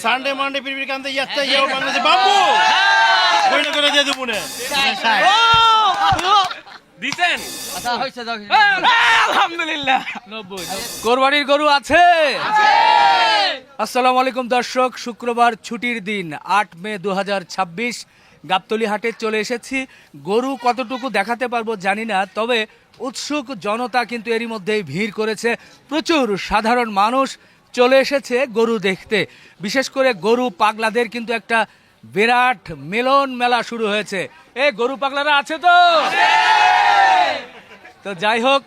Sunday Monday পিরিপিরি কান্দে ইয়াত্তা ইয়াও বাংলাদেশে বাবু কইনা করে দিয়ে দেবো না দিছেন আচ্ছা হইছে যাও আলহামদুলিল্লাহ। কোরবানির গরু আছে আসসালামু আলাইকুম দর্শক, শুক্রবার ছুটির দিন ৮ মে ২০২৬ গাবতলী হাটে চলে এসেছি। গরু কতটুকু দেখাতে পারবো জানি না, তবে উৎসুক জনতা কিন্তু এরই মধ্যেই ভিড় করেছে। প্রচুর সাধারণ মানুষ চলে এসেছে গরু দেখতে। বিশেষ করে গরু পাগলাদের কিন্তু একটা বিরাট মিলন মেলা শুরু হয়েছে। গরু পাগলারা আছে তো যাই হোক,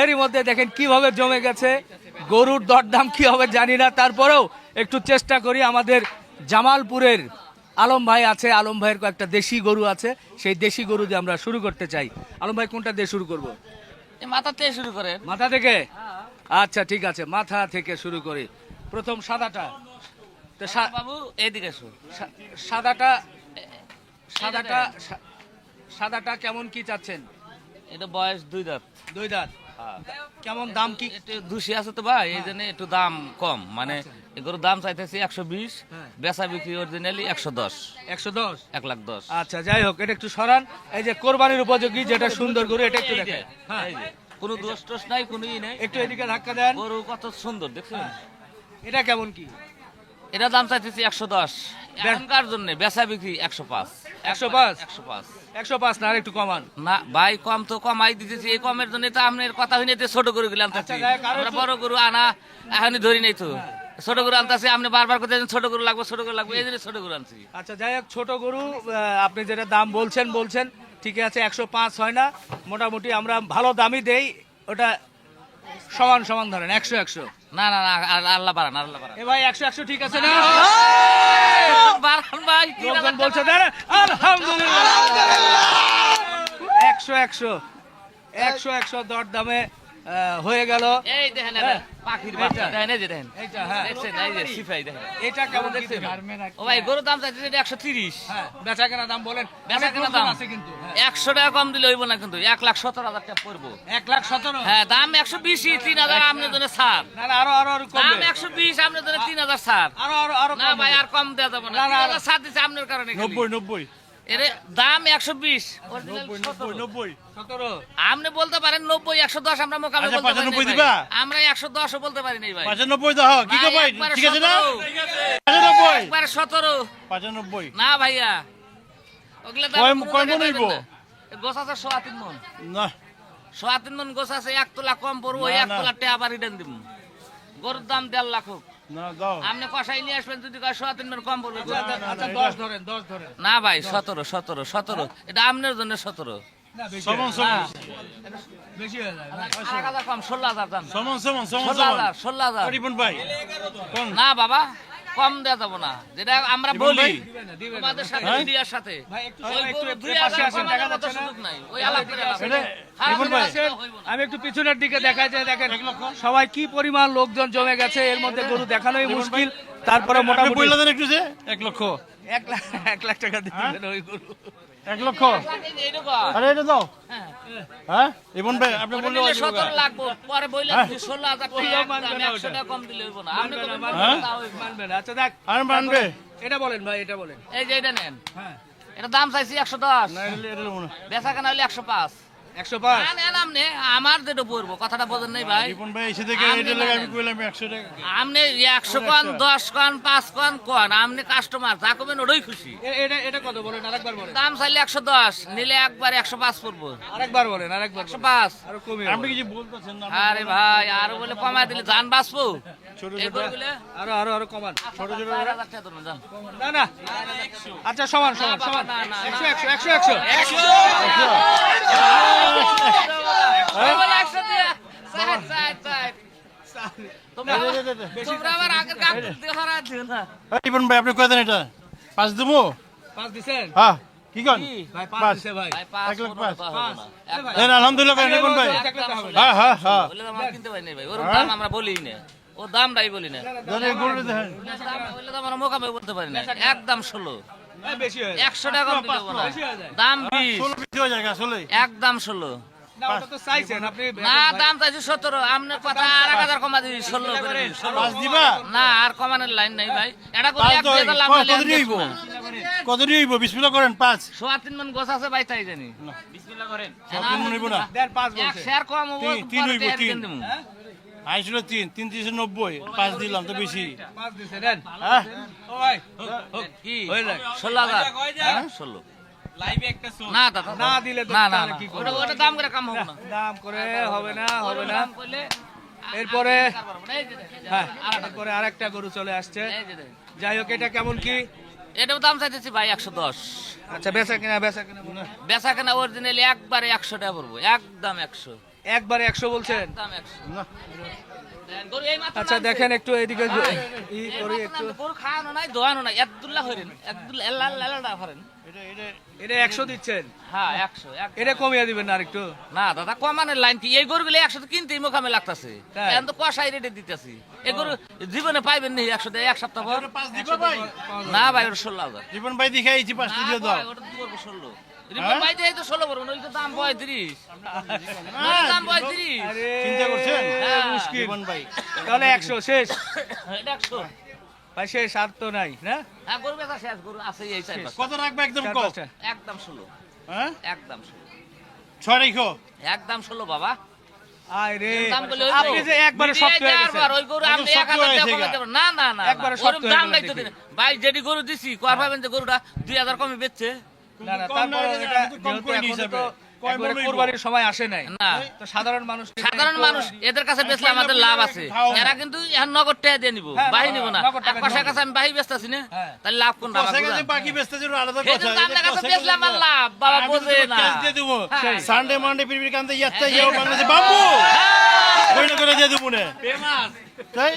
এরই মধ্যে দেখেন কিভাবে জমে গেছে। গরুর দরদাম কি হবে জানি না, তারপরেও একটু চেষ্টা করি। আমাদের জামালপুরের আলম ভাই আছে, আলম ভাইয়ের কয়েকটা দেশি গরু আছে, সেই দেশি গরু দিয়ে আমরা শুরু করতে চাই। আলম ভাই কোনটা দিয়ে শুরু করব? মাথা থেকে শুরু করেন। মাথা থেকে? আচ্ছা ঠিক আছে, মাথা থেকে শুরু করি। প্রথম সাদাটা তো বাবু এইদিকে এসো। সাদাটা সাদাটা সাদাটা কেমন কি চাচ্ছেন? এটা বয়স 2 দাঁত। 2 দাঁত। কেমন দাম কি? একটু দুশি আছে তো ভাই, এই জন্য একটু দাম কম। মানে এগুলোর দাম চাইতেছি 120, বেচা বিক্রি অরিজিনালি 110। 110? 1,10,000। আচ্ছা যাই হোক, এটা একটু সরান। এই যে কোরবানির উপযোগী যেটা সুন্দর গরু, এটা একটু দেখেন। এই যে, কোনো দোষ টোষ নাই, কোনো ই নাই। একটু এদিকে ধাক্কা দেন। গরু কত সুন্দর দেখছেন। এটা কেমন কি? এটা দাম চাইতেছি 110, এখনকার জন্য বেচা বিক্রি 105। 105? 105। 105 না, আর একটু কমান। না ভাই, কম তো কমাই দিতেছি। এই কমের জন্য তো আপনার কথা হইনি, ছোট গরু গেলাম। আচ্ছা, যাই হোক, আরো আমরা বড় গরু আনা এখনই ধরি নাই তো। ছোট গরু আনতেছি, আপনি বারবার করতে ছোট গরু লাগবে, ছোট গরু লাগবে, এই জন্য ছোট গরু আনছি। আচ্ছা যাই হোক, ছোট গরু আপনি যেটা দাম বলছেন ঠিক আছে। 105 হয় না, মোটামুটি আমরা ভালো দামই দেই। ওটা সমান সমান ধরেন 100-100। না না না, আল্লাহ বাড়ান, আল্লাহ বাড়ান। এ ভাই 100-100 ঠিক আছে না? বাড়ান ভাই। লোকজন বলছে দেন আলহামদুলিল্লাহ। 100-100 দর দামে হয়ে গেল। এই দেখেন হ্যাঁ। পাখির বাচ্চা, দেখেন এই যে দেখেন। এইটা হ্যাঁ, দেখছেন এই যে সিপাই দেখেন। এটা কেমন কি দেখছেন? দেবেন? ও ভাই, গরুর দাম চাইছে 130। হ্যাঁ, বেচা কেনা দাম বলেন। বেচা অনেক কেনা লোকজন দাম আছে কিন্তু। 100 টাকা কম দিলে হইব না, কিন্তু 1,17,000 টাকা পড়বো। 1,17,000? হ্যাঁ, দাম 120, 3,000 আপনার জন্য ছাড়। না না, আরো দাম কমবে। 120, আপনার জন্য 3,000 ছাড়। আরো না কমবে। ভাই, আর কম দেওয়া যাবে না। না, না, 3,000 ছাড় দিচ্ছে আপনার কারণে। 90 এর দাম 120, original 90 17? আপনি বলতে পারেন 90, 110 আমরা মোকামে আচ্ছা, বলতে পারি 95 নাই দিবা? ভাই। আমরা 110 ও বলতে পারি নাই ভাই। 95 দাও কি কো ভাই, একবারে ঠিক আছে না? 17, 95 একবারে 17। 95 না ভাইয়া, ওগুলা দাম কয়- কোনো কয় জায়গায় মণ হইবো? পাবেন না। গোছ আছে 3.5 মণ। না 3.5 মণ গোছ আছে, 1 তোলা কম পড়বো, ওই না, 1 না। তোলা টাকা আবার রিটার্ন দিব। গরুর দাম 1.5 লাখ হোক, না দাও আপনি কষাই নিয়ে আসবেন, যদি কয় 3.5 মণ কম পড়বে। আচ্ছা 10 ধরেন, 10 ধরেন। না ভাই, 17, এটা আপনার জন্য 17। না বেশি সমান হয়ে যায়। সমান বেশি হয়ে যায়। 1,000 কম, 16,000 দাম। সমান সমান সমান 16,000। রিপন ভাই কোন না বাবা, কম দেওয়া যাবো না, যেটা আমরা দিবেন বলি ভাই? দিবেন না। তোমাদের সাথে হ্যাঁ? মিডিয়ার সাথে। ভাই একটু ওই একটু গরু একটু 2,000 পাশে আসেন, কমানোর দেখা মতো যাচ্ছে না? সুযোগ নাই। ওই আলাপ করে আলাপ। এটা হ্যাঁ, রিপন ভাই আসেন, আমি একটু পিছনের দিকে দেখাই যায়, দেখেন সবাই কি পরিমাণ লোকজন জমে গেছে। এর মধ্যে গরু দেখানোই মুশকিল, তারপরে আপনি মোটামুটি বইলা দেন একটু যে 1 লক্ষ 1 লাখ টাকা দিবেন ওই গরু। 1 লক্ষ এইটুকু। আরে এটা দাও হ্যাঁ। হ্যাঁ রিপন ভাই আপনি ওটা বললে নিলে হয়ে যাবে। 17 লাগবো, পরে বইলে হ্যাঁ? 16,000 ওইটাও টাকা মানবে দাম, না 100 টাকা কম দিলে হইবো না। আপনি মানবে না, বলবেন, মানবে হ্যাঁ? না, তাও হইবো না। মানবে না। আচ্ছা দেখ, আর মানবে এটা বলেন ভাই, এটা বলেন। এই যে এটা নেন, হ্যাঁ, এটা দাম চাইছি 110, না এটা মনে বেচা কেনা হলে 105। 105? না নেন আপনি, আমার যেটা পড়বো, কথাটা বোঝেন নাই ভাই। রিপন ভাই এসে থেকে আপনি এটা লাগে আমি বলেন। কইলাম 100 টাকা আপনি 100 কন, 10 কন, 5 কন কন, আপনি কাস্টমার যা করবেন ওটাই খুশি। এটা কত বলেন? আরেকবার বলেন, দাম চাইলে 110, নিলে একবার 105 পড়বো। আরেকবার বলেন, আরেকবার বলেন। 105। আরো কমিয়ে আপনি বলেন। কিছু বলতেছেন না আরে ভাই, আরো বলে কমায় দিলে জান বাঁচবো। ছোট এই ছোট গরুগুলো আরো আরো আরো কমান। 4,000 টাকা ধরুন, যান। না না, আচ্ছা সমান সমান না, সমান। না, না, না। 100 100 100 100। বলে 100 দিয়ে। Side, side, side. তোমরা তোমরা আমার আগের কাজ করতে হারা দিও না। রিপন ভাই আপনি কয় দেন এটা 5 দেবো 5 দিছেন? হ্যাঁ কি কোন কি? ভাই 5 পাঁচ। দিছে ভাই। ভাই, 5 1 লাখ কোনো 5 কথা হবে না। একদম। দেন আলহামদুলিল্লাহ ভাই রিপন ভাই একদম ষোলো। হ্যাঁ হ্যাঁ হ্যাঁ বলে তো আমরা কিনতে পারি না ভাই, ওরকম দাম আমরা বলি না, ও দামটাই বলি না। দেন এই গরু দেন দাম বললে তো আমরা মোকামে বলতে পারি না, একদম 16। বেশি হয়ে যায়। 100 টাকা কম দিলে হবো না। বেশি হয়ে যায়। দাম 20, 16 বেশি হয়ে যায় আসলে একদম 16। না ওটা তো চাইছেন আপনি না দাম চাইছি 17, আপনার কথা আর 1000 কমা দিবি 16 করে দিবি, 16 পাঁচ দিবা না আর কমানোর লাইন নাই ভাই, এটা করে পাঁচ এক তো দিয়ে লাভ কত দিয়ে হইব কত দিয়ে হইব বিসমিল্লাহ করেন 5 সোয়া 3 মন গোছ আছে ভাই তাই জানি বিসমিল্লাহ করেন তিন মন হইব না দেন 5 এক বলছে শেয়ার কম হবো তিন পরে হইব, দিয়ে তিন। কিনে দেবো। আইছিল 3 390 5 দিলাম তো বেশি 5 দিছে দেন হ্যাঁ ও ভাই কি হয়ে যাক। 16,000 হ্যাঁ 16 না দাদা না দিলে তো না না তাহলে না, কি ওটা করব ওটা দাম করে কাম হবে না দাম করে হবে না হবে না দাম করলে এরপরে এই যে দেখেন, হ্যাঁ এরপরে আরেকটা গরু চলে আসছে এই যে দেখেন। যাই হোক এটা কেমন কি এটাও দাম চাইতেছি ভাই 110, আচ্ছা বেচা কিনা বলুন বেচা কেনা অরিজিনালি একবারে 100 টাকা পড়বো, একদম 100, একবারে 100 বলছেন একদম 100 না দেন, গরু এই মাত্র আচ্ছা নামছে। দেখেন একটু এদিকে ভাই, ই এই করি মাত্র একটু নামছে, গরু খাওয়ানো নাই দোয়ানো নাই, আব্দুল্লাহ হরেন আব্দুল্লাহ লালা হরেন এটা এটা এটা 100 দিচ্ছেন হ্যাঁ 100 এটা কমিয়ে দিবেন না আরেকটু না দাদা কমানের লাইন কি, এই গরুগুলো 100 তো কিনতেই মোকামে লাগতাছে, তাই? এখন তো কষাই রেটে দিতেছি, এই গরু জীবনে পাইবেন নি 100 টাকা এক সপ্তাহ পর, 5 দিবা ভাই না ভাই ওটা 16,000 জীবন ভাই দেখাইছি 5 না দিয়ে দাও ভাই, ওটা তো করবো 16, রিপন ভাই দিয়ে তো 16 করবো, ওই তো দাম 35, ওই তো দাম 35, আরে চিন্তা করছেন হ্যাঁ। মুশকিল জীবন ভাই তাহলে 100 শেষ এটা 100 ভাই শেষ আর তো নাই না হ্যাঁ গরু বেচা শেষ, গরু আছে এই চার পাঁচটা। কত রাখবে একদম চার কম পাঁচটা। একদম 16, হ্যাঁ একদম 16, 6 রাখো একদম 16 বাবা, আয় রে দাম করলে হইবো? আপনি যে একবারে মিডিয়ায় শক্ত হয়ে দেওয়ার গেছেন পর ওই গরু আপনি একদম 1000 শক্ত টাকা হয়েছে কমাতে গা। পারবেন না না না একবারে না, শক্ত ওরকম হয়ে দাম গেলেন লাগতো দেখি। দিন ভাই, যেটি গরু দিছি কয় পাবেন যে গরুটা 2000 কমে বেচছে না না কম না তারপর হলে এটা আমি তো কম যেহেতু করে এখনো হিসাবে। তো কয় একবারে মন হইবো? কুরবানির সময় আসে নাই না তো সাধারণ মানুষ সাধারণ মানুষ এদের কাছে বেচলে আমাদের লাভ আছে, এরা কিন্তু এখন নগদ টাকা দিয়ে নিব, হ্যাঁ, বাহি নিব না, নগদ টাকা কষার নিব। কাছে আমি বাহি বেচতেছি না, হ্যাঁ। তাহলে লাভ কোনটা কষা গেছে আমার বাকি বেচতে জন্য আলাদা এই কথা জন্য আপনার এটা কাছে কষা বেচলে আমার গেলে- লাভ, বাবা আমি তো বোঝে তোকে না। ক্যাশ দিয়ে দেবো হ্যাঁ। সানডে মানডে পিরিপিরি কান্দে ইয়াত্তা ইয়েও বাংলাদেশে বাম্বু কইনা করে দিয়ে দেবো না তাই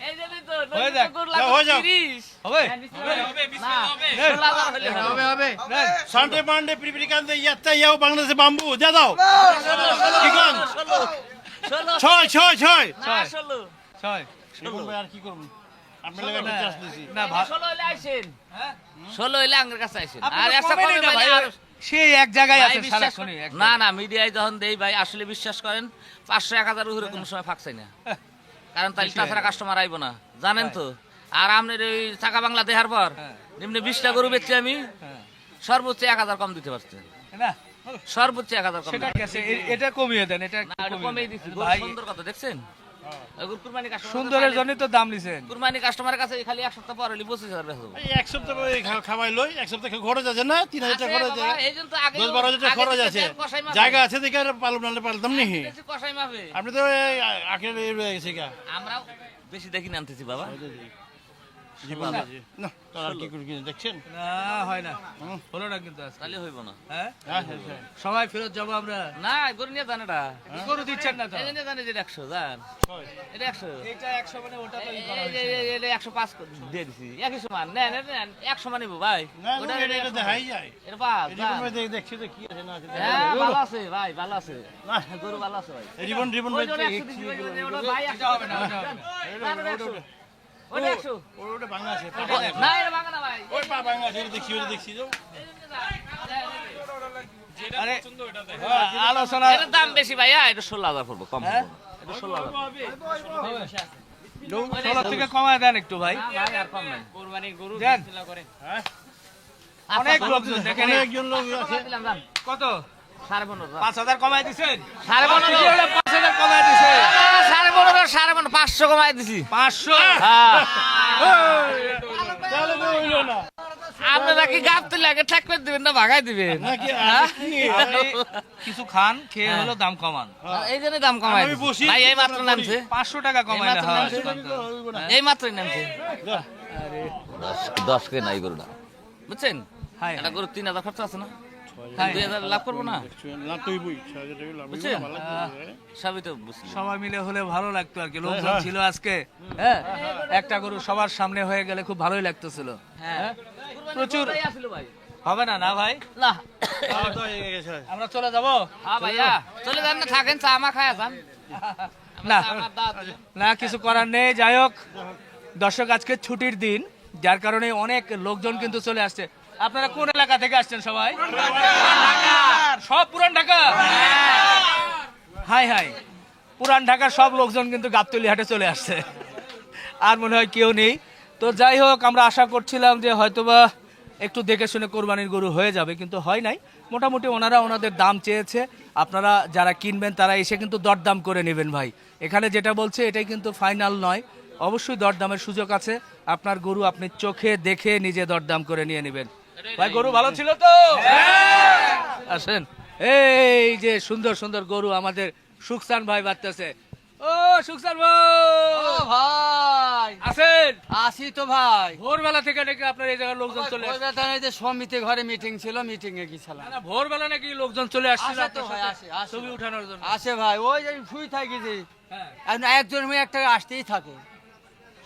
এই যে দিত, হয়ে যাক। গরু যাও, লাগবে হয়ে যাও। 30 হবে না 16,000 হলে হবে। হবে সানডে মানডে পিরিপিরি কান্দে ইয়াত্তা ইয়েও বাংলাদেশে বাম্বু দিয়ে দাও কি কন 16 ছয় ছয় ছয় না 16 ছয় জীবন ভাই আর কি করব আপনি লাগা একটা চাষ দিছি না ভাই 16 হইলে আইছেন, হ্যাঁ 16 হইলে আঙ্গের কাছে আইছেন, আপনি আর তো একটা কমেনই কমে না পাইলে ভাই, আর সেই এক জায়গায় ভাই আছে বিশ্বাস সারাক্ষণই করেন- এক না না মিডিয়ায় যখন দেই ভাই আসলে বিশ্বাস করেন 500 1000 উপরে কোনো সময় ফাঁকছাই না, কারণ তাই তাছাড়া কাস্টমার আইবো না জানেন তো, আর আপনার এই চাকা বাংলা দেখার পর হ্যাঁ। নিম্নে 20টা গরু বেচছি আমি, হ্যাঁ। সর্বোচ্চ 1000 কম দিতে পারছি, না সর্বোচ্চ 1000 কম সেটা দিতে গেছে এটা কমিয়ে দেন এটা না, একটু ওটা কমেই দিচ্ছি, গরু ভাই সুন্দর কথা দেখছেন, ওই গরু কুরবানি কাস্টমার সুন্দরের জন্য তো দাম নিছেন কুরবানি কাস্টমারের কাছে খালি এক সপ্তাহ পর হলে 25,000 বেচবো। এই এক সপ্তাহ পরে খাওয়াই লই এক সপ্তাহ খরচ আছে না 3000 টাকা খরচ আছে আছে বাবা, এই জন্য তো আগে 10-12 টাকা খরচ আছে কষাই মাপে। জায়গা আছে দেখে আর পালব নালে পালতাম নি বেশি কষাই মাপে। আপনি তো আখের রয়ে গেছে গা আমরাও বেশি দেখি না আনতেছি বাবা। জীবন আছে না তার কি করে কিনে দেখছেন না হয় না হলো না কিন্তু আজকে তাহলে হইব না। হ্যাঁ হ্যাঁ হ্যাঁ, হ্যাঁ। সবাই ফেরত যাবো আমরা না গরু নিয়ে জানে এটা। গরু দিচ্ছেন না তো এই জন্য জানে যে এটা 100 জান। এটা 100। এটা 100 মানে ওটা তো ই করা এই যে হয়েছে। এটা 105 দিয়ে দিছি। একই সমান। নেন নেন 100 মানিব ভাই। না ওটা এটা এটা দেখাই যায় এটা পাস। এই জীবন ভাই দেখছি তো কি আছে না আছে হ্যাঁ ভালো আছে ভাই ভালো আছে। না গরু ভালো আছে ভাই। এই জীবন জীবন ওই ভাই জন্য 100 দিছি, ওই জন্য ওটা ভাই 100 এটা হবে না, এটা হবে না। না, ওটা 100 ওটা 100 ওটা ভাঙা আছে না এটা ভাঙা না ভাই। ওই পা ভাঙা আছে দেখছি ওটা দেখছি তো আরে আলোচনা এটার দাম বেশি ভাইয়া, এটা 16,000 পড়বো কম হ্যাঁ? পড়বো না। এটা 16,000 ষোলো থেকে কমায় দেন একটু ভাই না ভাই আর কম নাই। দেন হ্যাঁ অনেক লোকজন দেখেন অনেকজন লোক আছে দিলাম দাম কত 15,500 5,000 কমায় দিছেন 15,500 5,000 কমায় দিছে 15,500 500 কমাই দিছি 500 হ্যাঁ তাহলে তো হইলো না আপনারা কি গাবতে লাগে ঠেক করে দিবেন না ভাগাই দিবেন নাকি হ্যাঁ? আপনি কিছু খান খেয়ে হলো দাম কমান এই জন্য দাম কমাই আমি দিছি। বসি, ভাই এই মাত্র নামছে 500 টাকা কমাইলে মাত্র হয় নামছে। হইব না এই মাত্রই নামছে 10 কে নাই গরুটা বুঝছেন হাই এটা গরু 3,000 খরচ আছে না হাই 2,000 লাভ করবো না না তুই বই 6000 টাকা লাভ বুঝছেন? ভালো সবই তো বুঝলি সবাই মিলে হলে ভালো লাগতো আর কি লোকজন ছিল আজকে হ্যাঁ একটা গরু সবার সামনে হয়ে গেলে খুব ভালোই লাগতেছিল হ্যাঁ প্রচুর ভাই আসিল ভাই হবে না না ভাই না তাহলে তো হয়ে গেছে আমরা চলে যাব হ্যাঁ ভাইয়া চলে যান না থাকেন চা মা খায়া যান না আমার দাঁত দিলাম। না কিছু করার নেই যাই হোক দর্শক আজকে ছুটির দিন যার কারণে অনেক লোকজন কিন্তু চলে আসছে আপনারা কোন এলাকা থেকে আসছেন সবাই? সব পুরান ঢাকা। হাই হাই, পুরান ঢাকার সব লোকজন কিন্তু গাবতলী হাটে চলে আসছে, আর মনে হয় কেউ নেই। তো যাই হোক, আমরা আশা করছিলাম যে হয়তোবা একটু দেখে শুনে কোরবানির গরু হয়ে যাবে, কিন্তু হয় নাই। মোটামুটি ওনারা ওনাদের দাম চেয়েছে, আপনারা যারা কিনবেন তারা এসে কিন্তু দরদাম করে নেবেন ভাই। এখানে যেটা বলছে এটাই কিন্তু ফাইনাল নয়, অবশ্যই দরদামের সুযোগ আছে। আপনার গরু আপনি চোখে দেখে নিজে দরদাম করে নিয়ে নেবেন। ভাই গরু ভালো ছিল তো? আসেন, এই যে সুন্দর সুন্দর গরু আমাদের সুখসান ভাই বাড়তেছে। ও সুখসান ভাই, ভাই আছেন? আসি তো ভাই। ভোরবেলা থেকে নাকি আপনার এই জায়গার লোকজন চলে আসছে? কলকাতায় এই যে সমিতি ঘরে মিটিং ছিল, মিটিং এ গেছিলাম। না, ভোরবেলা নাকি লোকজন চলে আসছিল আসে তো আপনার ভাই, সাথে আসে, আসে। ছবি উঠানোর জন্য? আসে ভাই, ওই যে শুই থাকি যে হ্যাঁ, এখন একজন মেয়ে একটা আসতেই থাকে।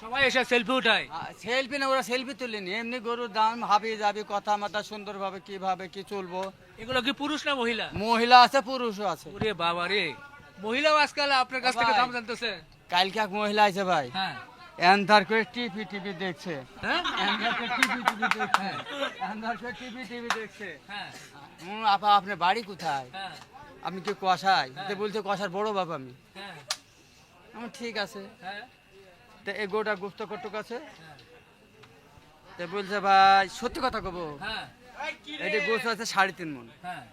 সবাই এসে সেলফি উঠায়। সেলফি না, ওরা সেলফি তুলেনি, এমনি গরুর দাম হাবিয়ে যাবে, কথা মাথা সুন্দরভাবে কিভাবে কি চলবো। এগুলো কি পুরুষ না মহিলা? মহিলা আছে, পুরুষও আছে। ওরে বাবা রে, মহিলাও আজকাল আপনার কাছ থেকে ভাই। দাম জানতেছে? কালকে এক মহিলা আছে ভাই, হ্যাঁ এন্ধার করে টিভি টিভি দেখছে, হ্যাঁ এন্ধার করে টিভি টিভি দেখছে, এন্ধার করে টিভি টিভি দেখছে। হ্যাঁ আপা আপনার বাড়ি কোথায়? হ্যাঁ আমি কি কষাই? তো বলছে কষার বড় বাবা আমি। হ্যাঁ আমার ঠিক আছে। হ্যাঁ তো এই গোটা গুপ্ত কটুক আছে। তো বলছে ভাই সত্যি কথা কব, হ্যাঁ এটি গোছ আছে 3.5 মন, হ্যাঁ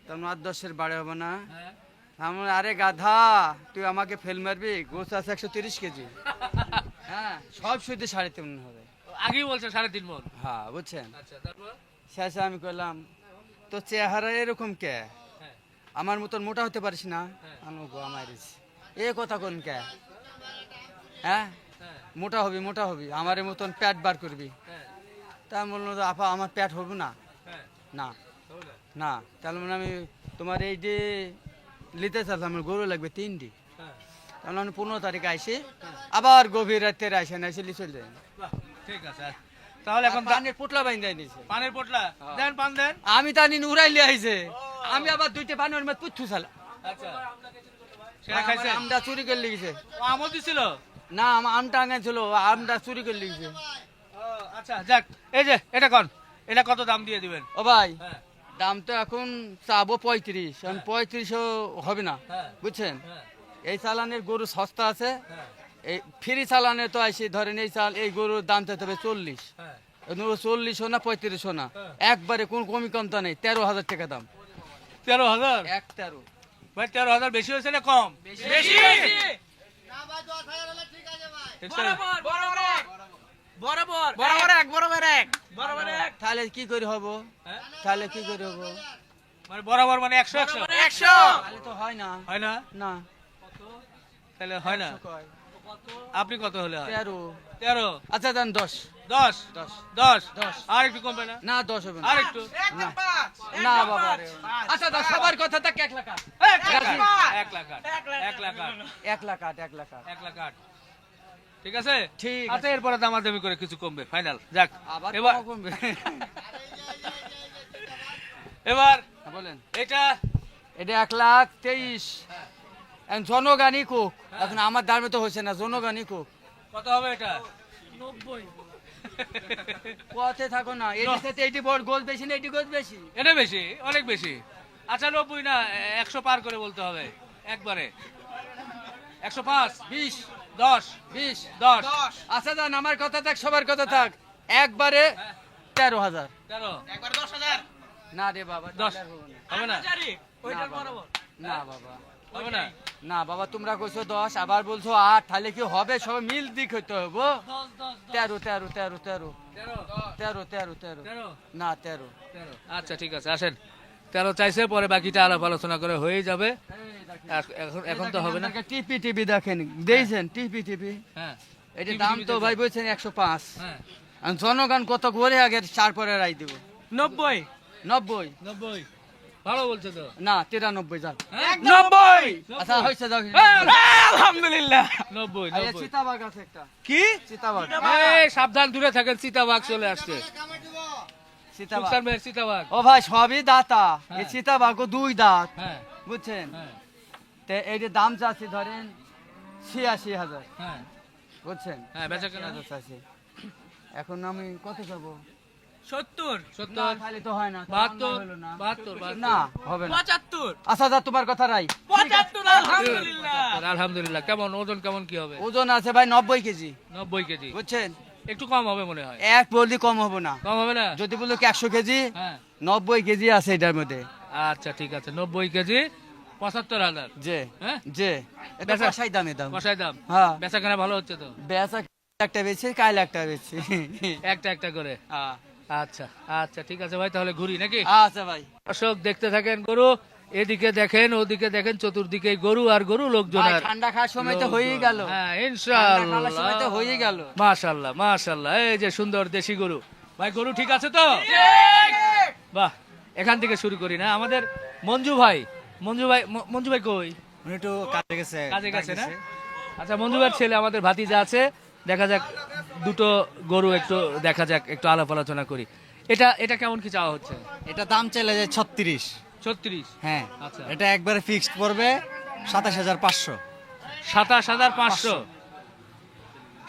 তেমন 8-10-এর বাড়ে হবে না। হ্যাঁ। আমার আরে গাধা, তুই আমাকে ফেল মারবি, গোছ আছে 130 কেজি। হ্যাঁ, সব শুধু 3.5 মন হবে। আগেই বলছে 3.5 মন। হ্যাঁ বুঝছেন। আচ্ছা, তারপর? শেষে আমি কইলাম তো চেহারা এরকম কে, হ্যাঁ আমার মতন মোটা হতে পারিস না? হ্যাঁ। আমি গো মারিস এ কথা কোন কে? হ্যাঁ, হ্যাঁ মোটা হবি মোটা হবি, আমার মতন পেট বার করবি। হ্যাঁ তা আমি বললাম যে, আপা আমার পেট হবে না। হ্যাঁ না তাহলে? না, তাহলে মানে আমি তোমার এই যে নিতে চাচ্লাম, আমার গরু লাগবে 3টি। হ্যাঁ তাহলে আমি 15 তারিখে আইসি, আবার গভীর রাতে আসে না, এসে চলে যায়। বাহ, ঠিক আছে। তাহলে এখন পানের পোটলা বাইন দেয় নিছে, পানের পোটলা দেন, পান দেন। আমি তা নিন উড়াইলে আইছে, আমি আবার 2টে পানের মধ্যে পুচ্ছু চালা। আচ্ছা, সেটা খাইছে? আমটা চুরি করে লিখেছে। ও আমও দিছিল? না, আমার আমটা আনেছিল, আমটা চুরি করে লিখেছে। ও আচ্ছা, যাক। এই যে এটা কোন, এটা কত দাম দিয়ে দিবেন? ও ভাই, হ্যাঁ দাম তো এখন চাবো 35, এখন 35ও হবে না, হ্যাঁ বুঝছেন। হ্যাঁ এই চালানের গরু সস্তা আছে, হ্যাঁ এই ফ্রি চালানে তো আইসি ধরেন এই চাল, এই গরুর দাম চাইতে হবে 40, হ্যাঁ 40 না 35 না, একবারে কোন কমি কমতা নেই, 13,000 টাকা দাম। 13,000? 13 ভাই 13,000 বেশি হয়েছে না কম? বেশি। তাহলে কি করে হবো, হ্যাঁ? তাহলে কি করে হবো, মানে বরাবর মানে 100 তাহলে তো হয় না। হয় না? না, তাহলে হয় না। কয় আপনি কত হলে হয়? 13। 13? আচ্ছা দেন 10। 10? 10 10? 10 আর একটু কমবে না? না, 10 হবে না। আর একটু? না না বাবা রে। আচ্ছা দাও, সবার কথা থাক 1 লাখ 8। 1 লাখ 8, 1 লাখ 8, 1 লাখ 8, 1 লাখ 8। 1 লাখ 8। ঠিক আছে? ঠিক আচ্ছা, আছে। এরপরে দামাদামি করে কিছু কমবে, ফাইনাল। যাক, আবার এবার কমবে। এবার বলেন, এটা এটা 1,23,000। এখন জনগানি কোক, এখন আমার দামে তো হচ্ছে না, জনগানি কোক। কত হবে এটা? পথে থাকো না, এটি সাথে এটি বড় গোল বেশি না, এটি গোল বেশি। এটা বেশি, অনেক বেশি। আচ্ছা 90 না, 100 পার করে বলতে হবে একবারে। 105? 20 10? 20 10? আচ্ছা দান, আমার কথা থাক, সবার কথা থাক, একবারে 13,000। 13? না রে বাবা, 10 তাহলে আর হবে না। হবে না? না বাবা, না বাবা, হবে না? না বাবা, তোমরা কইছো 10, আবার বলছো 8, তাহলে কি হবে, সব মিল দিক হইতে হবে। 13 13 13 13 13 13 13 13? না 13। 13? আচ্ছা ঠিক আছে, আসেন। 13 চাইছে, পরে বাকিটা আলাপ আলোচনা করে হয়ে যাবে। এখন এখন তো হবে না। টিপি টিপি দেখেন, দেখছেন টিপি টিপি, হ্যাঁ এটা টিপি দাম টিপি তো দেখেন। ভাই বলছেন 105। হ্যাঁ আর জনগণ কত করে আগে 4 পরে রাই দেব। 90? 90 90? ভালো বলছে তো। না 93 যান। হ্যাঁ? 90 আচ্ছা হইছে যাও। আলহামদুলিল্লাহ। 90 আরে 90। চিতাবাগ আছে একটা, কি? চিতাবাগ, এই সাবধান, দূরে থাকেন, চিতাবাঘ চলে আসছে। চিতাবাগ। সুলতান ভাইয়ের চিতাবাঘ। ও ভাই সবই দাতা, এই হ্যাঁ। চিতাবাগও 2 দাঁত, হ্যাঁ বুঝছেন। হ্যাঁ তে এই যে দাম চাচ্ছি ধরেন 86,000, হ্যাঁ বুঝছেন। হ্যাঁ, বেচা কেনা? 86,000 চাচ্ছি। এখন আমি কত যাব, 70 না, তাহলে তো হয় না, তো 72 হলো না। 72 না হবে না 75 আচ্ছা যা তোমার কথা রাই 75 আলহামদুলিল্লাহ আলহামদুলিল্লাহ। কেমন ওজন কেমন কি হবে? ওজন আছে ভাই 90 কেজি 90 কেজি, বুঝছেন, একটু কম হবে মনে হয়। এক বললি কম হবে না, কম হবে না? যদি বলো কি 100 কেজি হ্যাঁ 90 কেজি আছে এটার মধ্যে। আচ্ছা ঠিক আছে, 90 কেজি 75,000। যে হ্যাঁ যে এটা বেচা- কষাই দামে দাম। কষাই দাম। হ্যাঁ বেচা কেনা ভালো হচ্ছে তো? বেচা একটা বেচে কাইল একটা বেচে। একটা একটা করে। হ্যাঁ। আচ্ছা আচ্ছা ঠিক আছে ভাই, তাহলে ঘুরি নাকি? আচ্ছা ভাই দর্শক দেখতে থাকেন গরু, এদিকে দেখেন ওদিকে দেখেন, চতুর্দিকে গরু আর গরু, লোকজন ভাই, আর ঠান্ডা খাওয়ার সময় তো হয়েই গেল, হ্যাঁ ঠান্ডা খাওয়ার সময় তো ইনশাআল্লাহ। হয়েই গেল। মাশাআল্লাহ মাশাআল্লাহ, এই যে সুন্দর দেশি গরু। ভাই গরু ঠিক আছে তো? বাহ, এখান থেকে শুরু করি না, আমাদের মঞ্জু ভাই, মঞ্জু ভাই কই? উনি একটু কাজে গেছে। কাজে গেছে না? আচ্ছা মঞ্জু ভাইয়ের ছেলে আমাদের ভাতিজা আছে, দেখা যাক দুটো গরু একটু দেখা যাক, একটু আলাপ আলোচনা করি। এটা এটা কেমন কি চাওয়া হচ্ছে? এটা দাম চাইলে যে 36। 36। হ্যাঁ আচ্ছা। এটা একবারে ফিক্সড পড়বে 27,500। 27,500।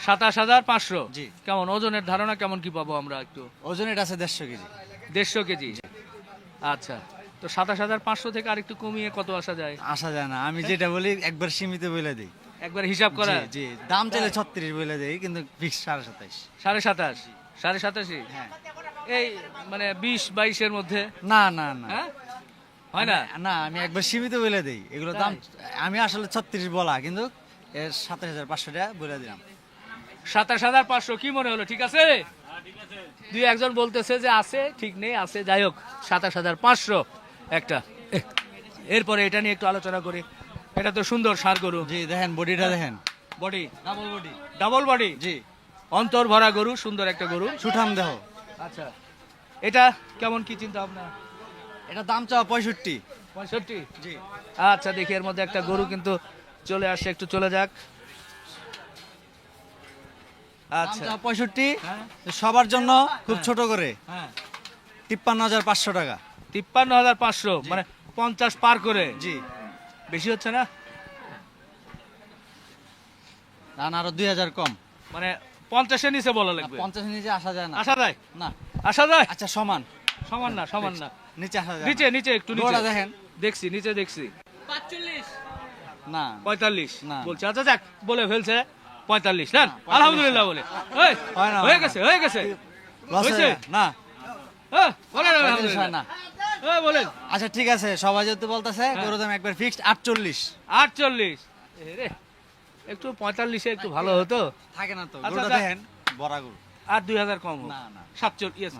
27,500। জি। কেমন ওজনের ধারণা কেমন কি পাবো আমরা একটু? ওজন এটা আছে 150 কেজি। 150 কেজি। আচ্ছা, তো 27,500 থেকে আরেকটু কমিয়ে কত আসা যায়? আসা যায় না, আমি যেটা বলি একবার সীমিত বলে দিই। একবার হিসাব করা। জি জি, দাম চাইলে 36 বলে দেই, কিন্তু ফিক্স 27.5। 27.5, 87.5। হ্যাঁ। এই মানে 20-22 এর মধ্যে। না না না হ্যাঁ হয় না? না, আমি একবার সীমিত বলে দেই, এগুলো দাম আমি আসলে 36 বলা, কিন্তু এর 27,500 টাকা বলে দিলাম। 27,500 কি মনে হলো, ঠিক আছে? দুই একজন বলতেছে যে আছে, ঠিক নেই, আছে, যাই হোক 27,500 একটা। এরপরে এটা নিয়ে একটু আলোচনা করি। এটা তো সুন্দর ষাঁড় গরু, জি দেখেন বডিটা দেখেন, body double body. Double body, জি, অন্তর ভরা গরু, সুন্দর একটা গরু। সুঠাম দেহ। আচ্ছা, এটা কেমন কি চিন্তা ভাবনা? এটা দাম চাওয়া 65। 65। জি, আচ্ছা দেখি, এর মধ্যে একটা গরু কিন্তু চলে আসছে, একটু চলে যাক। দাম আচ্ছা চাওয়া 65। হ্যাঁ সবার জন্য খুব ছোট করে হ্যাঁ 53,500 টাকা। 53,500, মানে 50 পার করে। জি, বেশি হচ্ছে না? দাম আরো 2,000 কম। মানে 50-এর নিচে বলা লাগবে। 50 নিচে আসা যায় না। আসা যায়? না। আসা যায়? আচ্ছা সমান, সমান না, সমান না। নিচে আসা যায় নিচে নিচে একটু নিচে গোড়া দেখেন। দেখছি, নিচে দেখছি। না 45 না। বলছে। আচ্ছা যাক, বলে ফেলছে 45 না, 45 আলহামদুলিল্লাহ বলে। এই, হয় না, হয়ে হয় না। গেছে হয়ে গেছে। লস হয়েছে? হয়ে যায়। না বলেন 45 হয় আলহামদুলিল্লাহ। না। বলেন আচ্ছা ঠিক আছে, সবাই যেহেতু বলতেছে গরুর দাম একবার ফিক্সড 48। 48। রে, একটু 45-এ একটু ভালো হতো। থাকে না তো, আচ্ছা, গরুটা আচ্ছা। দেখেন বড় গরু। আর 2,000 কম হোক। না না 46।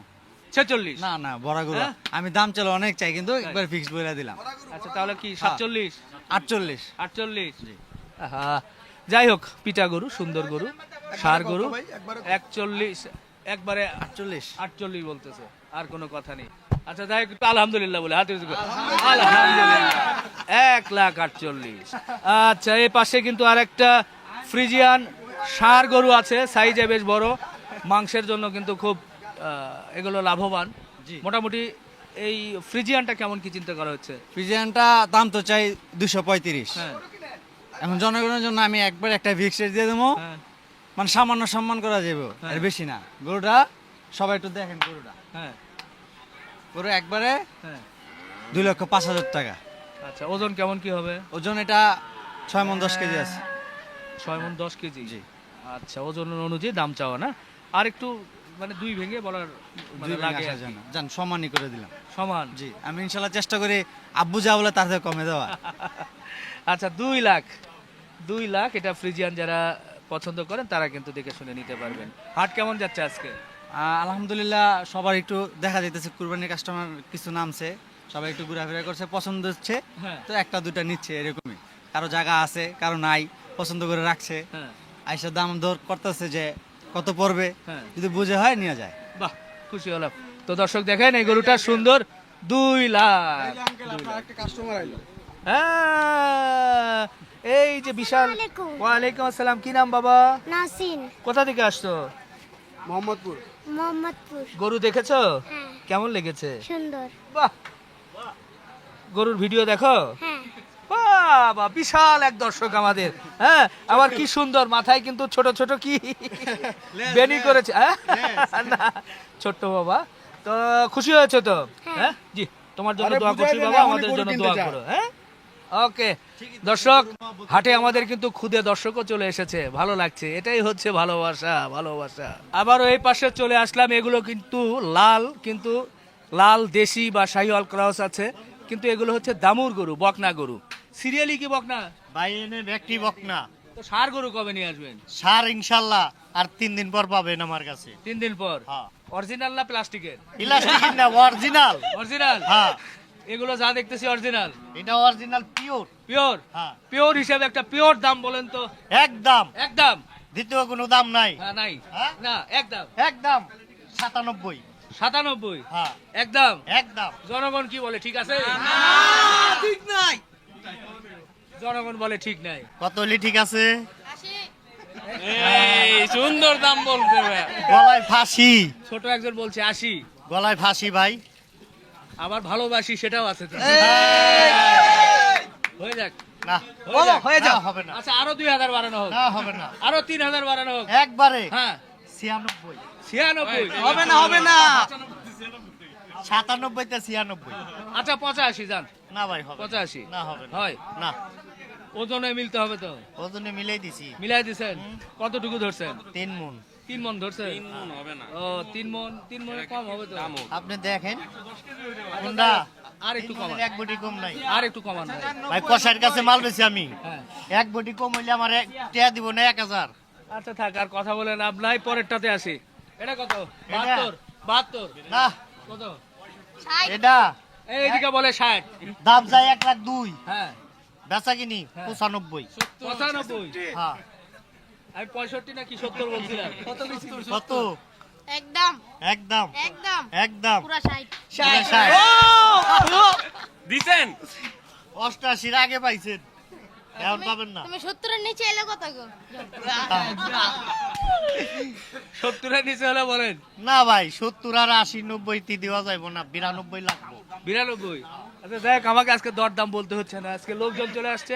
না না, বড় গরু। হ্যাঁ? আমি দাম চলো অনেক চাই, কিন্তু একবার ফিক্সড বলে দিলাম আচ্ছা তাহলে কি 47? 48। 48। জি। আহা, যাই হোক, পিটা গরু, সুন্দর গরু, ষাঁড় গরু। 41 একবারে 48। 48 বলতেছে, আর কোনো কথা নেই। আচ্ছা যাই হোক, একটু আলহামদুলিল্লাহ বলে হাতে উঁচু করে। আলহামদুলিল্লাহ 1,48,000। আচ্ছা, এই পাশে কিন্তু আরেকটা ফ্রিজিয়ান ষাঁড় গরু আছে, সাইজে বেশ বড়, মাংসের জন্য কিন্তু খুব এগুলো লাভবান। জি। মোটামুটি এই ফ্রিজিয়ানটা কেমন কি চিন্তা করা হচ্ছে? ফ্রিজিয়ানটা দাম তো চাই 235। হ্যাঁ এখন জনগণের জন্য আমি একবার একটা ফিক্সড দিয়ে দেবো, হ্যাঁ মানে সামান্য সম্মান করা যাবে, হ্যাঁ। আর বেশি না। গরুটা সবাই একটু দেখেন, গরুটা হ্যাঁ গরু একবারে হ্যাঁ। 2,05,000 টাকা। আচ্ছা, ওজন কেমন কি হবে? ওজন এটা 6 মণ 10 কেজি আছে। 6 মণ 10 কেজি। জি। আচ্ছা, ওজন অনুযায়ী দাম চাওয়া না, আর একটু মানে দুই ভেঙে বলার মানে লাগে আর কি। জান সমানই করে দিলাম। সমান। জি, আমি ইনশাল্লাহ চেষ্টা করি আব্বু যা বলে তার থেকে কমে দেওয়া। আচ্ছা 2,00,000 এটা ফ্রিজিয়ান যারা পছন্দ করেন তারা কিন্তু দেখে শুনে নিতে পারবেন। হাট কেমন যাচ্ছে আজকে? আলহামদুলিল্লাহ, সবার একটু দেখা যাইতেছে, কুরবানির কাস্টমার কিছু নামছে, সবাই একটু ঘোরাফেরা করছে, পছন্দ হচ্ছে, হ্যাঁ তো একটা দুটা নিচ্ছে এরকমই। কারো জায়গা আছে, কারো নাই, পছন্দ করে রাখছে, হ্যাঁ আইসা দাম দর করতেছে যে কত পড়বে, হ্যাঁ। যদি বুঝে হয় নিয়ে যায়। বাহ, খুশি হলাম। তো দর্শক দেখেন, এই গরুটা সুন্দর, 2,00,000। হ্যাঁ, এই যে বিশাল। আসসালামু আলাইকুম। ওয়ালাইকুম আসসালাম। কি নাম বাবা? নাসিন, কোথা থেকে আসছো? মোহাম্মদপুর। গরু দেখেছো? হ্যাঁ, কেমন লেগেছে? সুন্দর। বাহ, গরুর ভিডিও দেখো? হ্যাঁ, বাবা, বিশাল এক দর্শক আমাদের। হ্যাঁ, আবার কি সুন্দর, মাথায় কিন্তু ছোট ছোট কি বেনি করেছে। হ্যাঁ? না, ছোট্ট বাবা, তো খুশি হয়েছে তো? হ্যাঁ জি, তোমার জন্য দোয়া করছি বাবা, আমাদের জন্য দোয়া করো। হ্যাঁ ওকে। দর্শক, হাটে আমাদের কিন্তু খুদে দর্শকও চলে এসেছে, ভালো লাগছে, এটাই হচ্ছে ভালোবাসা। ভালোবাসা। আবারও এই পাশে চলে আসলাম, এগুলো কিন্তু লাল দেশি বা শাহিওয়াল ক্রস আছে, কিন্তু এগুলো হচ্ছে দামুর গরু, বকনা গরু। সিরিয়ালি কি বকনা? ভাই এনে ব্যক্তি বকনা তো ষাঁড় গরু কবে নিয়ে আসবেন? সার ইনশাল্লাহ আর 3 দিন পর পাবেন আমার কাছে। 3 দিন পর? হ্যাঁ। অরিজিনাল না প্লাস্টিকের? ইলাস্টিক না, অরিজিনাল। অরিজিনাল? হ্যাঁ, এগুলো যা দেখতেছি অরিজিনাল। এটা অরিজিনাল পিওর। পিওর? হ্যাঁ, পিওর হিসেবে একটা পিওর দাম বলেন তো। একদম একদম? দ্বিতীয় কোনো দাম নাই। হ্যাঁ নাই। হ্যাঁ? না একদম। একদম 97। 97? হ্যাঁ, একদম? একদম। জনগণ কি বলে ঠিক আছে? ঠিক নাই। জনগণ বলে ঠিক নাই। কত হলি ঠিক আছে? সুন্দর দাম বলছে। গলায় ফাঁসি। ছোট একজন বলছে 80। গলায় ফাঁসি ভাই। আবার ভালোবাসি সেটাও আছে তো। হয়ে যাক। না, হয়ে যাও। না, হবে না। আচ্ছা আরো 2000 বাড়ানো হোক, না, হবে না। আরো 3000 বাড়ানো হোক। একবারে হ্যাঁ 96। 96? হবে না, হবে না। 97 তে 96। আচ্ছা 85 যান। না ভাই, হবে না। 85? না, হবে না। হয়? না, ওজনে মিলতে হবে তো। ওজনে মিলাই দিছি। মিলাই দিছেন? কতটুকু ধরছেন? 3 মণ। 3 মণ ধরছেন? 3 মণ হবে না। ও 3 মণে কম হবে তো। আপনি দেখেন কোনটা আর একটু কমান, এক বটি কম নাই আর একটু কমান ভাই। ভাই। কষার কাছে মাল বেশি আমি। হ্যাঁ এক বটি কম হইলে আমার টিয়া দিব না 1000। আচ্ছা থাক, আর কথা বলে লাভ নাই, পরেরটাতে আসি। এটা কত? এটা? 72? না, কত? এটা এইদিকে বলে 60। দাম যায় 1,02,000। হ্যাঁ বেচা কিনি হ্যাঁ। 95। 95? হ্যাঁ, আমি 65 নাকি 70 বলছিলাম। কত? একদম একদম একদম একদম পুরা 60 দিছেন? 88 আগে পাইছেন, এখন পাবেন না। তুমি 70 এর নিচে এলে কত গো? 70 এর নিচে হলে বলেন। না ভাই, 70 আর 80 90 তে দেওয়া যাইব না, 92 লাগবে। 92? আচ্ছা দেখ, আমাকে আজকে দরদাম বলতে হচ্ছে না, আজকে লোকজন চলে আসছে,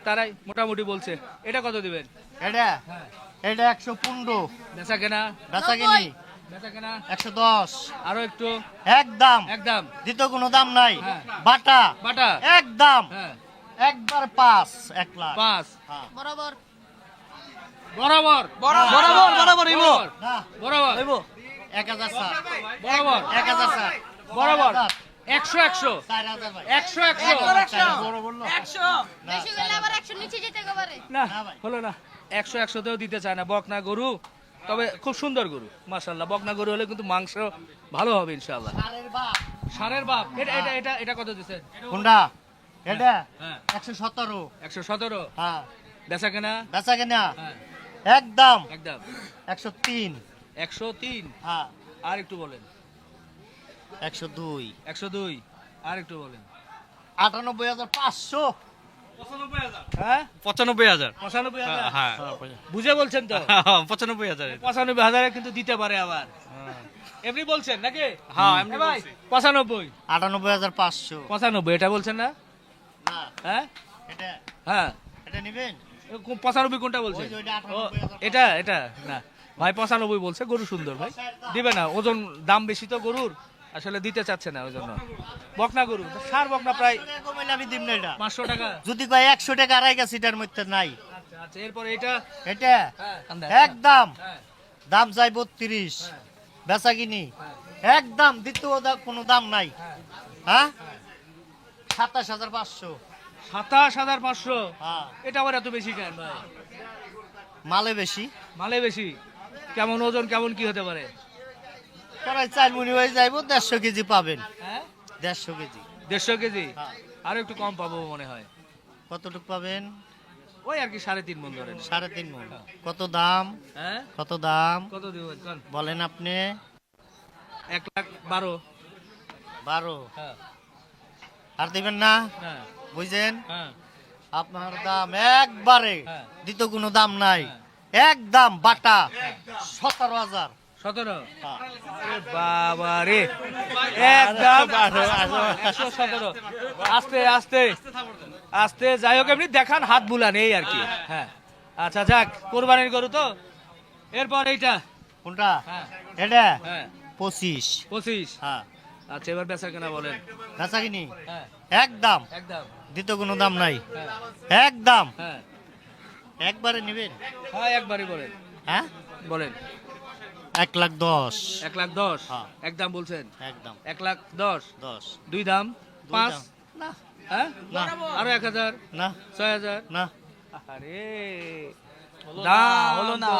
তারাই মোটামুটি বলছে। এটা কত দিবেন? এটা হ্যাঁ। এটা 115। বেচা কেনা? বেচা কিনি বেচা কেনা? 110। আরো একটু? একদম একদম? দ্বিতীয় কোনো দাম নাই। হ্যাঁ। বাটা বাটা? একদম হ্যাঁ একবার 5 1 লাখ। 5? হ্যাঁ। বরাবর বরাবর? বরাবর ইমো। না, বরাবর? 1000 স্যার। বরাবর? 1000 স্যার। বরাবর? 100? 4000 ভাই। 100? বড় বললো। বেশি গেলে আবার 100 নিচে যেতে পারে। না না ভাই। হলো না, 100-100তেও দিতে চায় না। বকনা গরু, তবে খুব সুন্দর গরু মাশাআল্লাহ। বকনা গরু হলে কিন্তু মাংস ভালো হবে ইনশাআল্লাহ। আরের বাপ। ষাঁড়ের বাপ? এটা কত দিচ্ছেন? কোনটা? এটা হ্যাঁ 117। 117? হ্যাঁ। বেচা কেনা? বেচা কিনা হ্যাঁ একদম একদম 103। 103? হ্যাঁ। আর একটু বলেন। 102। 102? আর একটু বলেন। 98500। হ্যাঁ 95,000। 95,000? হ্যাঁ বুঝে বলছেন তো? 95,000। 95,000 কিন্তু দিতে পারে আবার। এমনি বলছেন নাকি? হ্যাঁ, এমনি এ ভাই 95? 98500। 95 এটা বলছেন না? না, হ্যাঁ এটা হ্যাঁ। এটা নেবেন? 95 কোনটা বলছেন? ওই যে ওইটা ও, 98,500। এটা না ভাই, 95 বলছে। গরু সুন্দর ভাই, দিবে না, ওজন দাম বেশি তো গরুর, আসলে দিতে চাচ্ছে না ওই জন্য। বকনা গরু, ষাঁড় বকনা প্রায় 100 টাকা কমাইলে আমি দিব না এটা। 500 টাকা। যদি কয় 100 টাকা আড়াই গেছে, এটার মধ্যে নাই। আচ্ছা আচ্ছা, এরপরে এটা? এটা হ্যাঁ একদম হ্যাঁ দাম চাই 32। বেচা কিনি একদম দ্বিতীয় কোনো দাম নাই। হ্যাঁ 27500। 27,500? হ্যাঁ, এটা আবার এত বেশি কেন ভাই? মালে বেশি। মালে বেশি? কেমন ওজন, কেমন কি হতে পারে? প্রায় 4 মণ হয়ে যাইব। 150 কেজি পাবেন। হ্যাঁ 150 কেজি। 150 কেজি? হ্যাঁ। আর একটু কম পাবো মনে হয়। কতটুকু পাবেন? ওই আর কি 3.5 মণ ধরেন। 3.5 মণ। কত দাম? হ্যাঁ কত দাম কত দিবেন কোন? বলেন আপনি? 1,12,000? 12। হ্যাঁ আর দিবেন না? হ্যাঁ বুঝছেন? হ্যাঁ আপনার দাম একবারে হ্যাঁ। দ্বিতীয় কোনো দাম নাই। হ্যাঁ। একদম বাটা 17,000। 17? হ্যাঁ। বাবা রে, একদম 117। আস্তে আস্তে আস্তে, যাই হোক, এমনি দেখান, হাত বুলান, এই আর কি। হ্যাঁ আচ্ছা যাক, কোরবানির গরু তো। এরপর এইটা? কোনটা? হ্যাঁ এটা হ্যাঁ 25। 25। হ্যাঁ আচ্ছা এবার বেচা কেনা বলেন। বেচা কিনি হ্যাঁ একদম, একদম। দ্বিতীয় কোনো দাম নাই, হ্যাঁ একদম। হ্যাঁ একবারে নেবেন? হ্যাঁ একবারই বলেন, হ্যাঁ বলেন। 1,10,000। 1,10,000 হ্যাঁ। একদম বলছেন। একদম 1,10,000 10। দুই দাম দুই 5। দাম। না হ্যাঁ না আরো 1,000 না 6,000। না আরে দাম হলো না। তো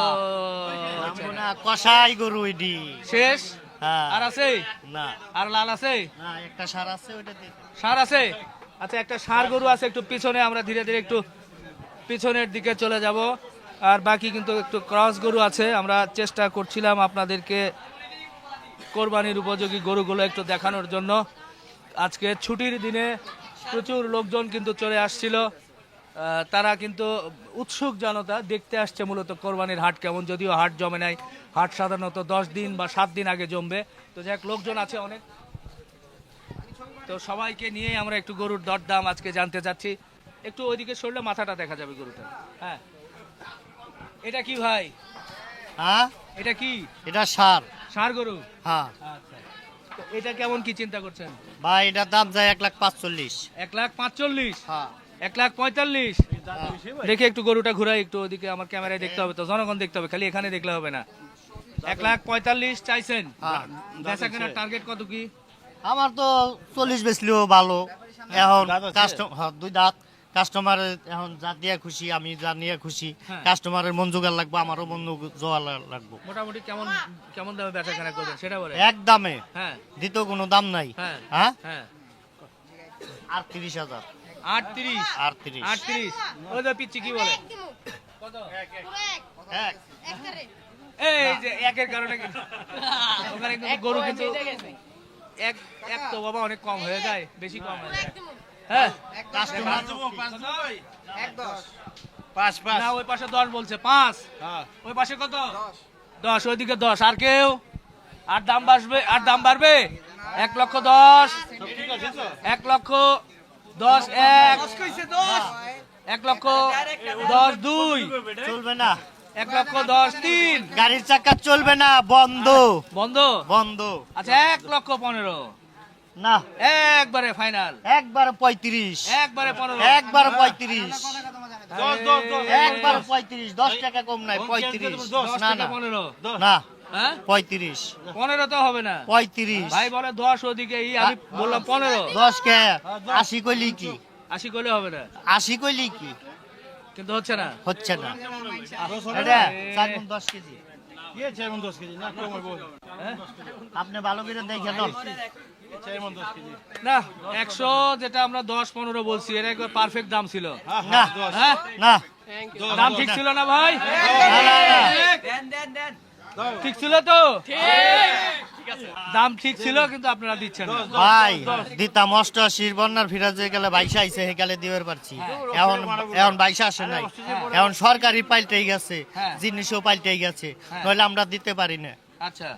নামবো না, কষাই গরু এডি। শেষ। হ্যাঁ আর আছে? না আর লাল আছে? না, একটা সার আছে ওইটা দিয়ে দেন। সার আছে? আচ্ছা একটা ষাঁড় গরু আছে একটু পিছনে, আমরা ধীরে ধীরে একটু পিছনের দিকে চলে যাব। আর বাকি কিন্তু একটু ক্রস গরু আছে, আমরা চেষ্টা করছিলাম আপনাদেরকে কোরবানির উপযোগী গরুগুলো একটু দেখানোর জন্য। আজকে ছুটির দিনে প্রচুর লোকজন কিন্তু চলে আসছিল, তারা কিন্তু উৎসুক জনতা দেখতে আসছে মূলত কোরবানির হাট কেমন, যদিও হাট জমে নাই। হাট সাধারণত 10 দিন বা 7 দিন আগে জমবে। তো যাক লোকজন আছে অনেক, তো সবাইকে নিয়ে আমরা একটু গরুর দরদাম আজকে জানতে চাচ্ছি। একটু ওইদিকে সরলে মাথাটা দেখা যাবে গরুটা। হ্যাঁ এটা কি ভাই, হ্যাঁ এটা কি? এটা সার। ষাঁড় গরু? হ্যাঁ আচ্ছা তো এটা কেমন কি চিন্তা করছেন? ভাই এটার দাম যায় 1,45,000। 1,45,000 হ্যাঁ 1,45,000 দেখে একটু গরুটা ঘুরাই একটু ওদিকে, আমার ক্যামেরায় দেখতে হবে তো, জনগণ দেখতে হবে, খালি এখানে দেখলে হবে না। 1,45,000 চাইছেন? হ্যাঁ। বেচা কেনার টার্গেট কত কি? আমার তো 40 বেচলেও ভালো। এখন কাস্টমার দুই দাঁত, কাস্টমার এখন যা দিয়ে খুশি, আমি যা নিয়ে খুশি। হ্যাঁ। কাস্টমারের মন জোগাড় লাগবে, আমারও মন জোগাড় লাগবে। মোটামুটি কেমন কেমন দামে বেচা কেনা করবেন সেটা বলে। এক দামে, হ্যাঁ দ্বিতীয় কোনো দাম নাই। হ্যাঁ হ্যাঁ হ্যাঁ 38,000। 38 38 38 ওই তো পিচ্ছি কি বলে এক দিমু। কত? পুরো এক। এক। একবারে। এই যে একের কারণে ওখানে কিন্তু গরু কিন্তু এক এক তো বাবা অনেক কম হয়ে যায়, বেশি কম হয়ে পুরো যায়। এক দিমু। হ্যাঁ কাস্টমার না ওই পাশে 10 বলছে 5। ওই পাশে কত? 10 ওইদিকে 10। আর কেউ? আর দাম বাড়বে, আর দাম বাড়বে? 1,10,000 1,10,000 1,10,000 চলবে না, 1,10,000 গাড়ির চাকা চলবে না, বন্ধ বন্ধ। বন্ধ। আচ্ছা 1,15,000 না একবারে ফাইনাল, একবারে 35, একবারে 15। একবারে 35, একবারে 35, 10 টাকা কম নাই, 35। 10 না টাকা না 15। না, হ্যাঁ 35, 15 তো হবে না 35। ভাই, বলে 10 ওদিকে, আমি বললাম 15। 10 কে 80 কইলি কি? 80 করলে হবে না, 80 কইলি কি? কিন্তু হচ্ছে না। হচ্ছে না। এটা 4 গুণ 10 কেজি। হ্যাঁ? আপনি ভালো করে দেখেন। না 100 যেটা আমরা 10-15 বলছি, এটা একবার পারফেক্ট দাম ছিল। না হ্যাঁ না দাম ঠিক ছিল না ভাই? ঠিক ছিল তো? দাম ঠিক ছিল কিন্তু আপনারা দিচ্ছেন না। ভাই দিতাম 88 বন্যার ফিরাজ হয়ে গেলে 22 আইছে, হেকালে দিবার পারছি। এখন এখন 22 আসে নাই, এখন সরকারি পাল্টেই গেছে, হ্যাঁ। জিনিসও পাল্টেই গেছে, নইলে আমরা দিতে পারি না। আচ্ছা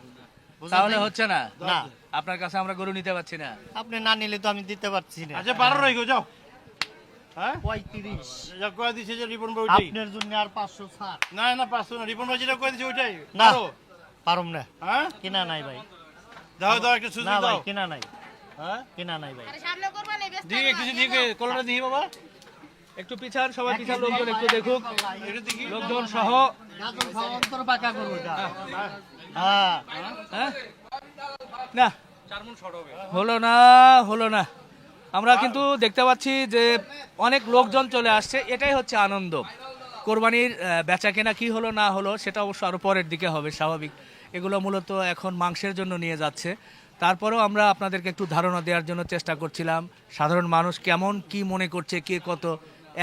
বুঝলেন তাহলে নাই? হচ্ছে না, না আপনার কাছে আমরা গরু নিতে পারছি না। আপনি না নিলে তো আমি দিতে পারছি না। আচ্ছা 12 রই গো যাও। হ্যাঁ 35 যা কয় দিছে যে রিপন ভাই ওইটাই। আপনার জন্য আর 500 ছাড়। না না 500 না, রিপন ভাই যেটা কয় দিছে ওইটাই। না। 12। পারুম না, হ্যাঁ কিনা নাই ভাই। দাও দাও একটা না সুযোগ ভাই দাও। কিনা নাই, হ্যাঁ কিনা নাই ভাই। আরে সামনে কোরবানি ব্যস্ত। দিকে কিছু দিকে কলটা দিই বাবা। একটু পিছান, সবাই পিছান, লোকজন একটু দেখুক, এটা দেখি। লোকজন সহ। গাজর খাওয়া অন্তর পাকা করব এটা। হ্যাঁ হ্যাঁ না হলো না, হলো না। আমরা কিন্তু দেখতে পাচ্ছি যে অনেক লোকজন চলে আসছে, এটাই হচ্ছে আনন্দ। কোরবানির বেচা কেনা কি হলো না হলো সেটা অবশ্য আরো পরের দিকে হবে, স্বাভাবিক। এগুলো মূলত এখন মাংসের জন্য নিয়ে যাচ্ছে। তারপরেও আমরা আপনাদেরকে একটু ধারণা দেওয়ার জন্য চেষ্টা করছিলাম সাধারণ মানুষ কেমন কি মনে করছে, কে কত।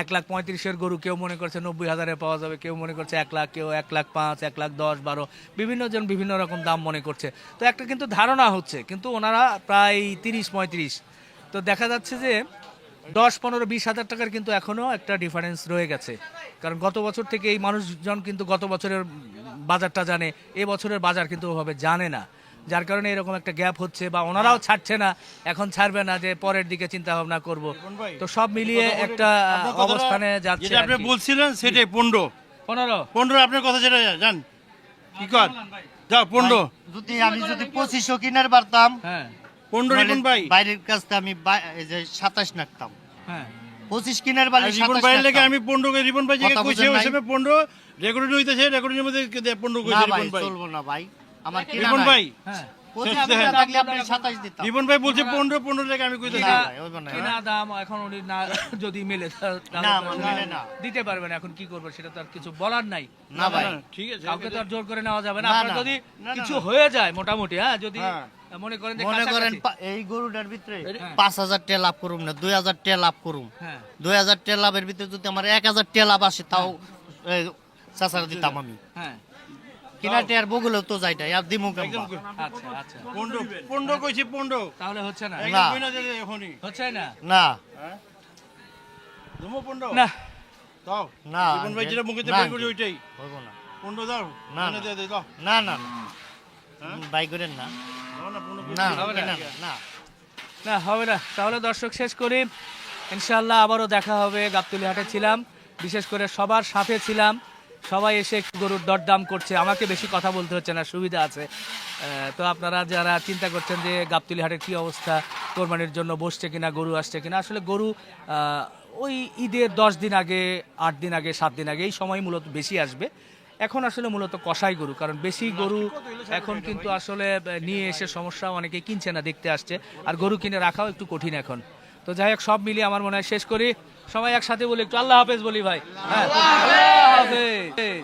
1,35,000 গরু কেউ মনে করছে 90,000-এ পাওয়া যাবে, কেউ মনে করছে 1 লাখ, কেউ 1,05,000, 1,10,000, 12, বিভিন্ন জন বিভিন্ন রকম দাম মনে করছে। তো একটা কিন্তু ধারণা হচ্ছে, কিন্তু ওনারা প্রায় 30-35। তো দেখা যাচ্ছে যে 10-15-20 হাজার টাকার কিন্তু এখনো একটা ডিফারেন্স রয়ে গেছে। কারণ গত বছর থেকে এই মানুষজন কিন্তু গত বছরের বাজারটা জানে, এ বছরের বাজার কিন্তু ওভাবে জানে না, যার কারণে এরকম একটা গ্যাপ হচ্ছে, বা ওনারাও ছাড়ছে না, এখন ছাড়বে না, যে পরের দিকে চিন্তা ভাবনা করব। তো সব মিলিয়ে একটা অবস্থানে যাচ্ছে। যেটা আপনি বলছিলেন সেটাই 15 15 আপনার কথা যেটা জান কি কর যাও 15 যদি আমি 2500 কিনার পারতাম হ্যাঁ 15 রিপন ভাই বাইরের কাছ থেকে আমি এই যে 27 নাকতাম, হ্যাঁ 25 কিনার বালি রিপন 27 ভাইয়ের লেগে নাকতাম। আমি 15 কে রিপন ভাই যে কথা কইছে বুঝেন ওই নাই? হিসেবে 15 রেকর্ডিং হইতাছে রেকর্ডিং এর মধ্যে 15 না কইছে ভাই রিপন ভাই। চলবো না ভাই, আমার কিনা রিপন নাই। ভাই হ্যাঁ 25 কিনা থাকলে আপনি 27 দিতাম। রিপন ভাই বলছে 15 লেগে আমি কইতাছি। না ভাই, হইবো না। কেনা দাম এখন উনি না যদি মেলে তাহলে না, তো মেলে না। দিতে পারবেন, এখন কি করবো সেটা তো আর কিছু বলার নাই। না ভাই, ঠিক আছে কাউকে তো আর জোর করে নেওয়া যাবে না। না, আপনার না, যদি না, না, কিছু না। হয়ে যায় মোটামুটি, হ্যাঁ যদি হ্যাঁ। মনে করেন যে মনে করেন কাছাকাছি। এই গরুটার ভিতরে হ্যাঁ। 5000 টাকা লাভ করুম না, 2000 টাকা লাভ করুম। হ্যাঁ 2000 টাকা লাভের ভিতরে যদি আমার 1000 টাকা লাভ আসে তাও চাচারা দিতাম আমি। হ্যাঁ কিনা টেয়ার বগুলেও তো যাইটা আর দিমু একদম কেমবা। আচ্ছা আচ্ছা 15 কইছি 15 তাহলে হচ্ছে না, না। কই না দে এখনই হচ্ছে না না দমো 15 না দাও না রিপন ভাই যেটা মুখে না, বের করে ওইটাই হইব না 15 দাও না, না না। দে দে দাও না না হ্যাঁ? বাই করেন না দাও না 15 না হবে না। না, না না হবে না। তাহলে দর্শক শেষ করি, ইনশাল্লাহ আবারও দেখা হবে। গাবতলী হাটে ছিলাম, বিশেষ করে সবার সাথে ছিলাম, সবাই এসে একটু গরুর দরদাম করছে, আমাকে বেশি কথা বলতে হচ্ছে না, সুবিধা আছে। তো আপনারা যারা চিন্তা করছেন যে গাবতলী হাটের কী অবস্থা, কোরবানির জন্য বসছে কিনা, গরু আসছে কিনা, আসলে গরু ওই ঈদের 10 দিন আগে, 8 দিন আগে, 7 দিন আগে এই সময় মূলত বেশি আসবে। এখন আসলে মূলত কষাই গরু, কারণ বেশি গরু এখন কিন্তু আসলে নিয়ে এসে সমস্যা, অনেকে কিনছে না, দেখতে আসছে, আর গরু কিনে রাখাও একটু কঠিন এখন। তো যাই হোক, সব মিলিয়ে আমার মনে হয় শেষ করি, সবাই একসাথে বলি একটু আল্লাহ হাফেজ বলি ভাই। হ্যাঁ আল্লাহ হাফেজ।